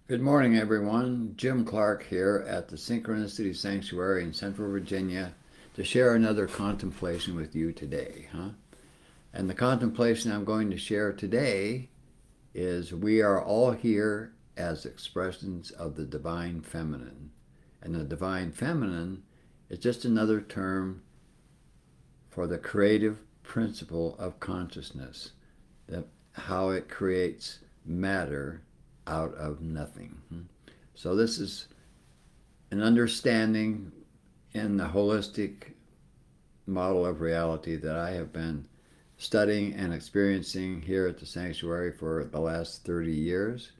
Good morning, everyone. Jim Clarke here at the Synchronicity Sanctuary in Central Virginia to share another contemplation with you today. And the contemplation I'm going to share today is we are all here as expressions of the divine feminine. And the divine feminine is just another term for the creative principle of consciousness, that how it creates matter out of nothing. So this is an understanding in the holistic model of reality that I have been studying and experiencing here at the sanctuary for the last 30 years.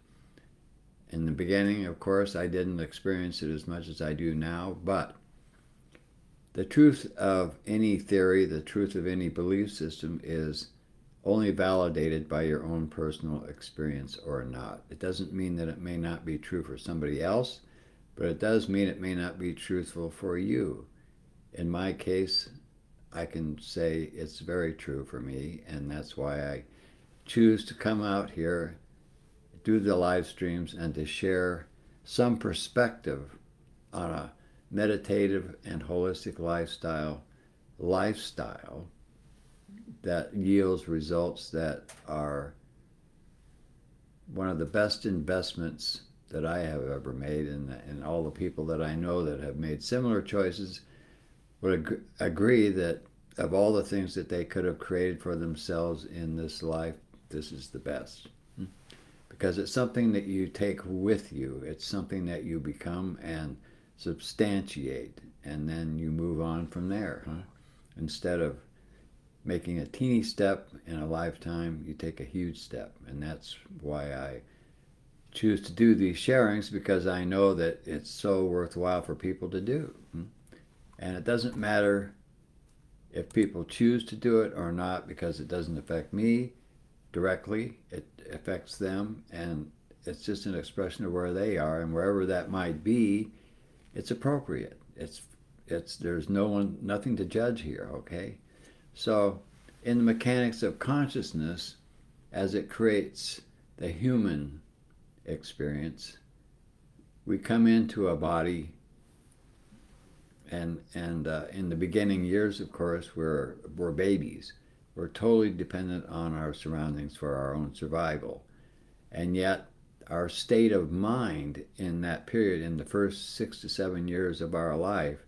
In the beginning, of course, I didn't experience it as much as I do now, but the truth of any theory, the truth of any belief system is only validated by your own personal experience or not. It doesn't mean that it may not be true for somebody else, but it does mean it may not be truthful for you. In my case, I can say it's very true for me, and that's why I choose to come out here, do the live streams, and to share some perspective on a meditative and holistic lifestyle that yields results that are one of the best investments that I have ever made, and all the people that I know that have made similar choices would agree that of all the things that they could have created for themselves in this life, this is the best. Because it's something that you take with you. It's something that you become and substantiate, and then you move on from there. Instead of making a teeny step in a lifetime, you take a huge step. And that's why I choose to do these sharings, because I know that it's so worthwhile for people to do. And it doesn't matter if people choose to do it or not, because it doesn't affect me directly. It affects them, and it's just an expression of where they are, and wherever that might be, it's appropriate. There's nothing to judge here, okay? So, in the mechanics of consciousness, as it creates the human experience, we come into a body, and in the beginning years, of course, we're babies. We're totally dependent on our surroundings for our own survival. And yet, our state of mind in that period, in the first 6 to 7 years of our life,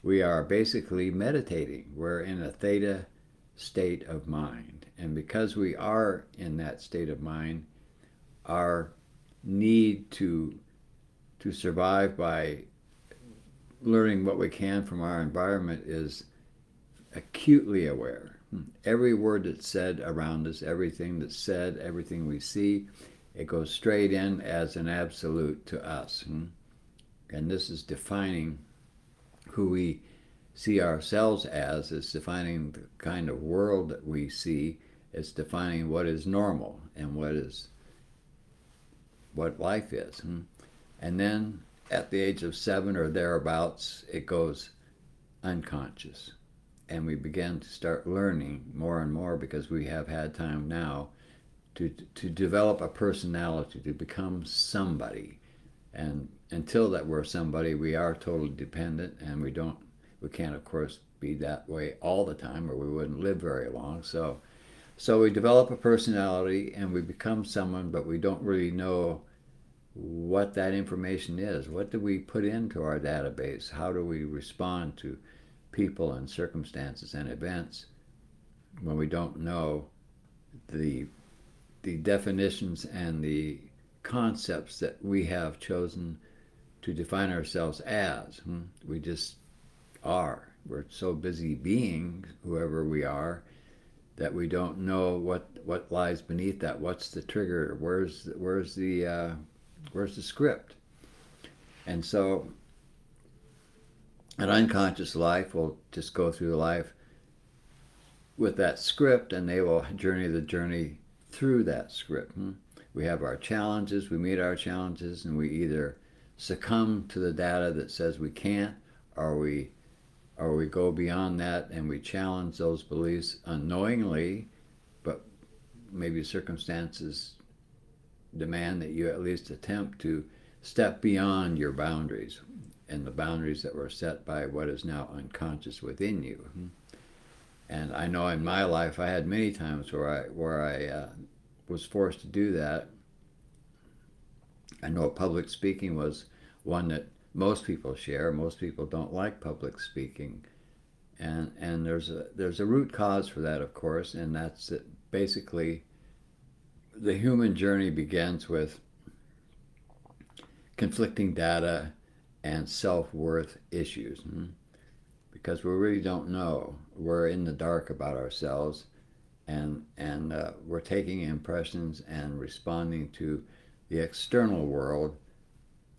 we are basically meditating. We're in a theta state of mind. And because we are in that state of mind, our need to survive by learning what we can from our environment is acutely aware. Every word that's said around us, everything that's said, everything we see, it goes straight in as an absolute to us. And this is defining who we see ourselves as. It's defining the kind of world that we see. It's defining what is normal and what life is. And then at the age of 7 or thereabouts, it goes unconscious. And we begin to start learning more and more, because we have had time now to develop a personality, to become somebody. And until that we're somebody, we are totally dependent, and we can't, of course, be that way all the time, or we wouldn't live very long. So we develop a personality and we become someone, but we don't really know what that information is. What do we put into our database? How do we respond to people and circumstances and events when we don't know the definitions and the concepts that we have chosen to define ourselves as? We just are. We're so busy being whoever we are that we don't know what lies beneath that. What's the trigger? Where's the script? And so an unconscious life will just go through life with that script, and they will journey the journey through that script. We have our challenges, we meet our challenges, and we either succumb to the data that says we can't, or we go beyond that and we challenge those beliefs unknowingly, but maybe circumstances demand that you at least attempt to step beyond your boundaries and the boundaries that were set by what is now unconscious within you. And I know in my life I had many times where I was forced to do that. I know public speaking was one that most people share. Most people don't like public speaking, and there's a root cause for that, of course, and that's that basically the human journey begins with conflicting data and self-worth issues. Because we really don't know. We're in the dark about ourselves, and we're taking impressions and responding to the external world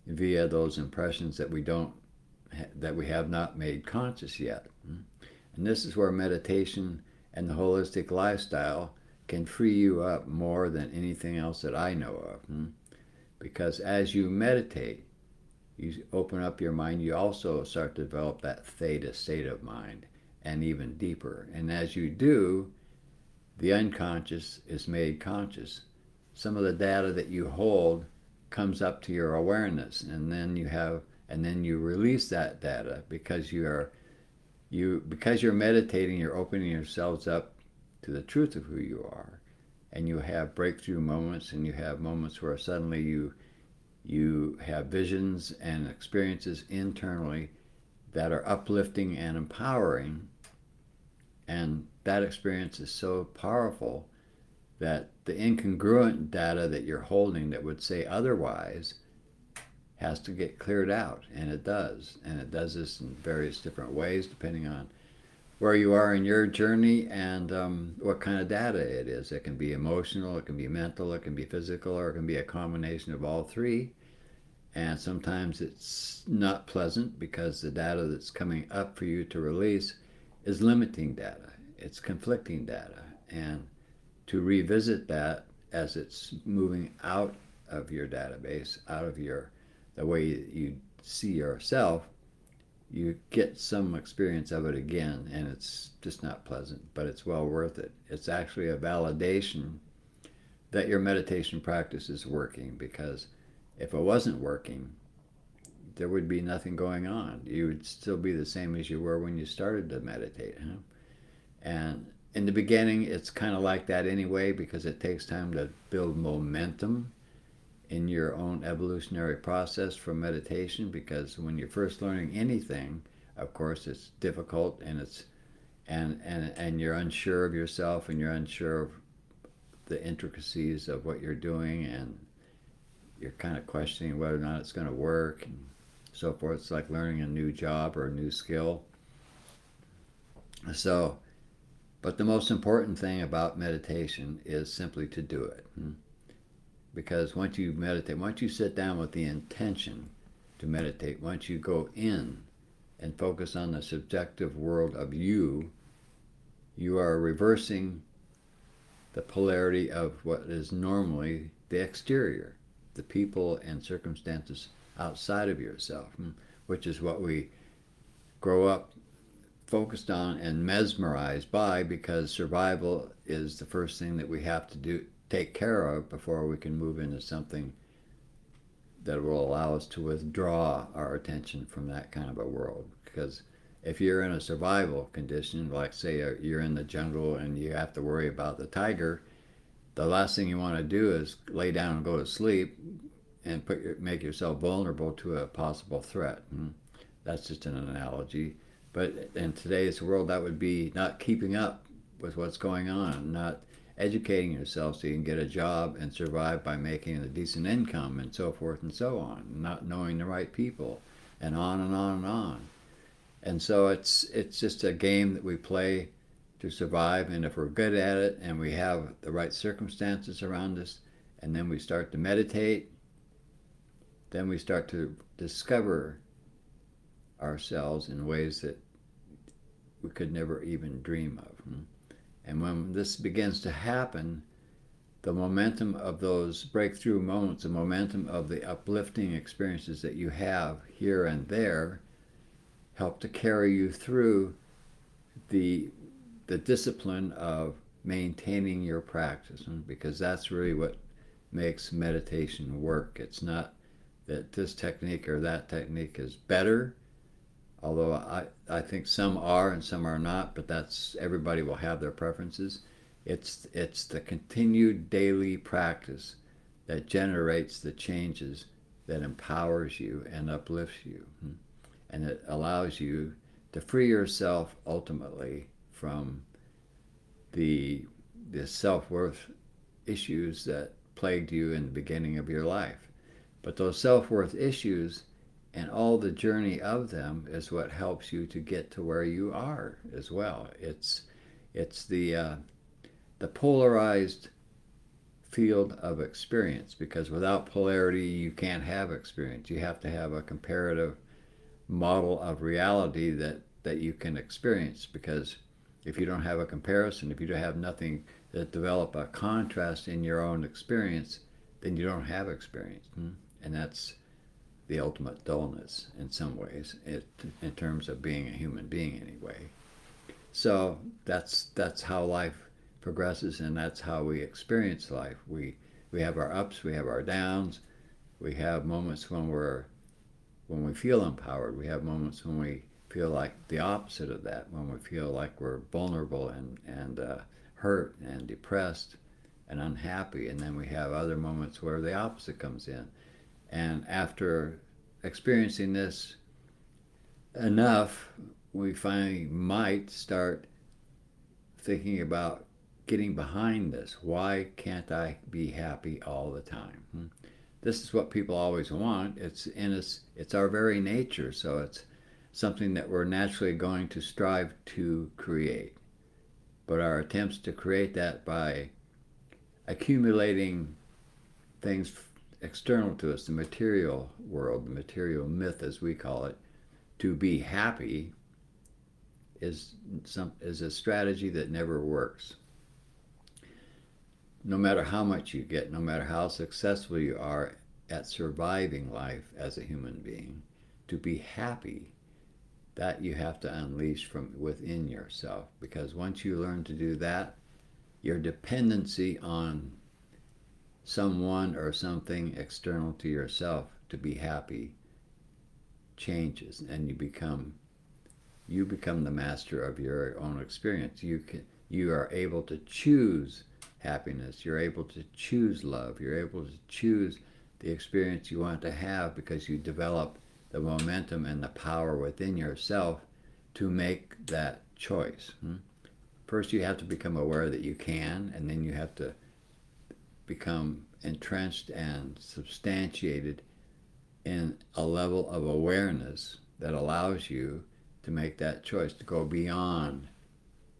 via those impressions that we have not made conscious yet. And this is where meditation and the holistic lifestyle can free you up more than anything else that I know of. Because as you meditate, you open up your mind, you also start to develop that theta state of mind, and even deeper. And as you do, the unconscious is made conscious. Some of the data that you hold comes up to your awareness, and then you release that data because because you're meditating, you're opening yourselves up to the truth of who you are. And you have breakthrough moments, and you have moments where suddenly you have visions and experiences internally that are uplifting and empowering. And that experience is so powerful that the incongruent data that you're holding that would say otherwise has to get cleared out. And it does. And it does this in various different ways depending on where you are in your journey and what kind of data it is. It can be emotional, it can be mental, it can be physical, or it can be a combination of all three. And sometimes it's not pleasant because the data that's coming up for you to release is limiting data. It's conflicting data. And to revisit that as it's moving out of your database, out of the way you see yourself, you get some experience of it again, and it's just not pleasant, but it's well worth it. It's actually a validation that your meditation practice is working, because if it wasn't working, there would be nothing going on. You would still be the same as you were when you started to meditate. And in the beginning, it's kind of like that anyway, because it takes time to build momentum in your own evolutionary process for meditation. Because when you're first learning anything, of course, it's difficult, and you're unsure of yourself, and you're unsure of the intricacies of what you're doing, and you're kind of questioning whether or not it's going to work and so forth. It's like learning a new job or a new skill. So, but the most important thing about meditation is simply to do it. Because once you meditate, once you sit down with the intention to meditate, once you go in and focus on the subjective world of you, you are reversing the polarity of what is normally the exterior, the people and circumstances outside of yourself, which is what we grow up focused on and mesmerized by, because survival is the first thing that we have to take care of before we can move into something that will allow us to withdraw our attention from that kind of a world. Because if you're in a survival condition, like say you're in the jungle and you have to worry about the tiger, the last thing you want to do is lay down and go to sleep and make yourself vulnerable to a possible threat. That's just an analogy. But in today's world, that would be not keeping up with what's going on, not educating yourself so you can get a job and survive by making a decent income, and so forth and so on, not knowing the right people, and on and on and on. And so it's just a game that we play to survive. And if we're good at it and we have the right circumstances around us, and then we start to meditate, then we start to discover ourselves in ways that we could never even dream of. And when this begins to happen, the momentum of those breakthrough moments, the momentum of the uplifting experiences that you have here and there, help to carry you through the discipline of maintaining your practice. Because that's really what makes meditation work. It's not that this technique or that technique is better, although I think some are and some are not, but that's everybody will have their preferences. It's the continued daily practice that generates the changes that empowers you and uplifts you. And it allows you to free yourself ultimately from the self-worth issues that plagued you in the beginning of your life. But those self-worth issues and all the journey of them is what helps you to get to where you are as well. It's the polarized field of experience, because without polarity you can't have experience. You have to have a comparative model of reality that you can experience, because if you don't have a comparison, if you don't have nothing that develop a contrast in your own experience, then you don't have experience. And that's the ultimate dullness in some ways, in terms of being a human being anyway. So that's how life progresses, and that's how we experience life. We have our ups, we have our downs, we have moments when we feel empowered. We have moments when we feel like the opposite of that, when we feel like we're vulnerable and hurt and depressed and unhappy. And then we have other moments where the opposite comes in. And after experiencing this enough, we finally might start thinking about getting behind this. Why can't I be happy all the time? This is what people always want. It's in us. It's our very nature. So it's something that we're naturally going to strive to create. But our attempts to create that by accumulating things external to us, the material world, the material myth as we call it, to be happy is a strategy that never works. No matter how much you get, no matter how successful you are at surviving life as a human being, to be happy, that you have to unleash from within yourself. Because once you learn to do that, your dependency on someone or something external to yourself to be happy changes, and you become the master of your own experience. You are able to choose happiness. You're able to choose love. You're able to choose the experience you want to have, because you develop the momentum and the power within yourself to make that choice. First, you have to become aware that you can, and then you have to become entrenched and substantiated in a level of awareness that allows you to make that choice, to go beyond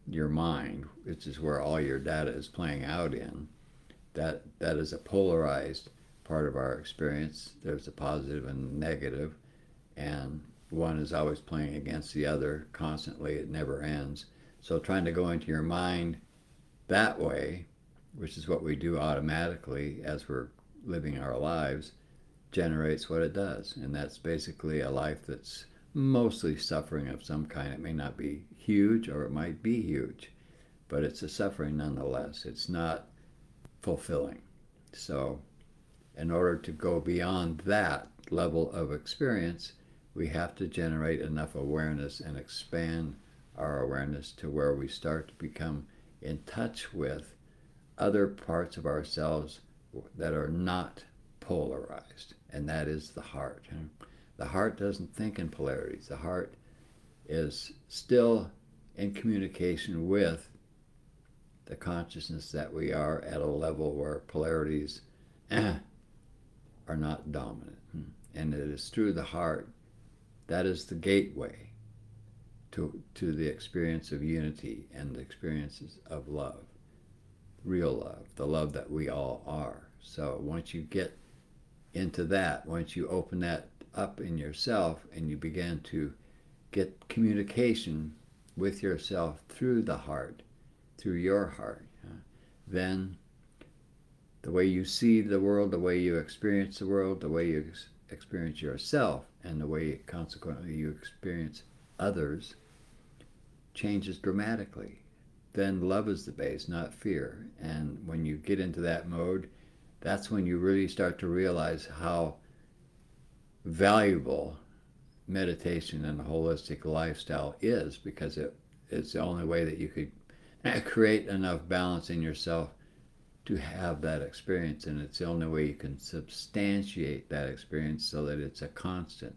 your mind, which is where all your data is playing out in. That is a polarized part of our experience. There's a positive and negative, and one is always playing against the other constantly. It never ends. So trying to go into your mind that way, which is what we do automatically as we're living our lives, generates what it does. And that's basically a life that's mostly suffering of some kind. It may not be huge, or it might be huge, but it's a suffering nonetheless. It's not fulfilling. So in order to go beyond that level of experience, we have to generate enough awareness and expand our awareness to where we start to become in touch with other parts of ourselves that are not polarized, and that is the heart. The heart doesn't think in polarities. The heart is still in communication with the consciousness that we are at a level where polarities are not dominant. And it is through the heart that is the gateway to the experience of unity and the experiences of love, real love, the love that we all are. So once you get into that, once you open that up in yourself and you begin to get communication with yourself through the heart, through your heart, then the way you see the world, the way you experience the world, the way you experience yourself, and the way consequently you experience others changes dramatically. Then love is the base, not fear. And when you get into that mode, that's when you really start to realize how valuable meditation and a holistic lifestyle is, because it's the only way that you could create enough balance in yourself to have that experience, and it's the only way you can substantiate that experience so that it's a constant.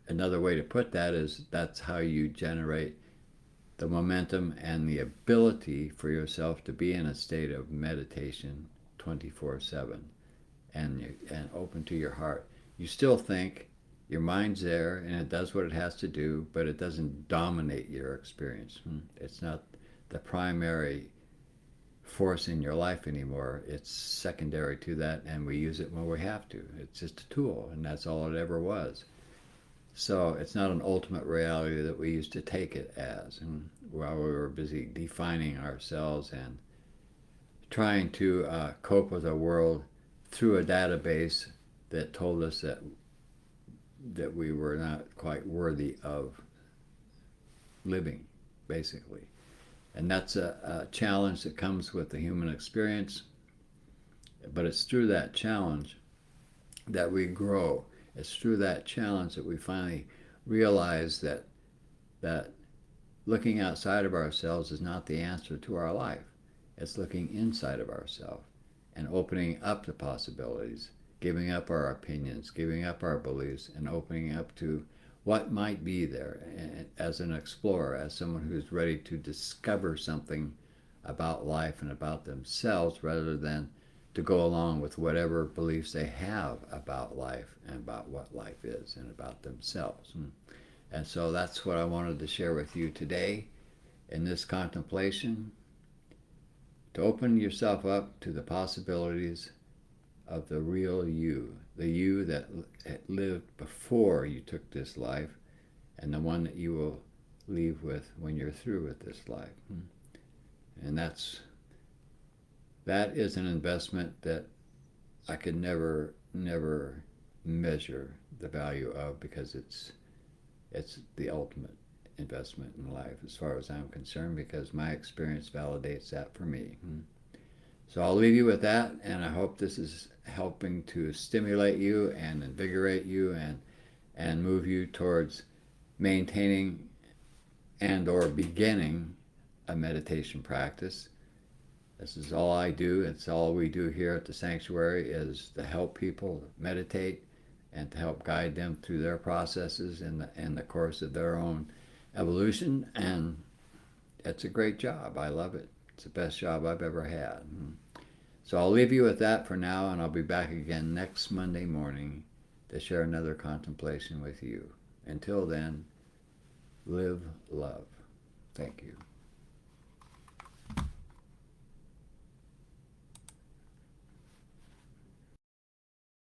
Another way to put that is that's how you generate the momentum and the ability for yourself to be in a state of meditation 24/7 and open to your heart. You still think, your mind's there and it does what it has to do, but it doesn't dominate your experience. It's not the primary force in your life anymore. It's secondary to that, and we use it when we have to. It's just a tool, and that's all it ever was. So it's not an ultimate reality that we used to take it as. And while we were busy defining ourselves and trying to cope with a world through a database that told us that we were not quite worthy of living, basically. And that's a challenge that comes with the human experience. But it's through that challenge that we grow. It's through that challenge that we finally realize that looking outside of ourselves is not the answer to our life. It's looking inside of ourselves and opening up the possibilities, giving up our opinions, giving up our beliefs, and opening up to what might be there as an explorer, as someone who's ready to discover something about life and about themselves, rather than to go along with whatever beliefs they have about life and about what life is and about themselves. And so that's what I wanted to share with you today in this contemplation, to open yourself up to the possibilities of the real you, the you that lived before you took this life, and the one that you will leave with when you're through with this life. And that is an investment that I could never measure the value of, because it's the ultimate investment in life as far as I'm concerned, because my experience validates that for me. So I'll leave you with that, and I hope this is helping to stimulate you and invigorate you and move you towards maintaining and or beginning a meditation practice. This is all I do. It's all we do here at the sanctuary, is to help people meditate and to help guide them through their processes in the course of their own evolution. And it's a great job. I love it. It's the best job I've ever had. So I'll leave you with that for now, and I'll be back again next Monday morning to share another contemplation with you. Until then, live love. Thank you.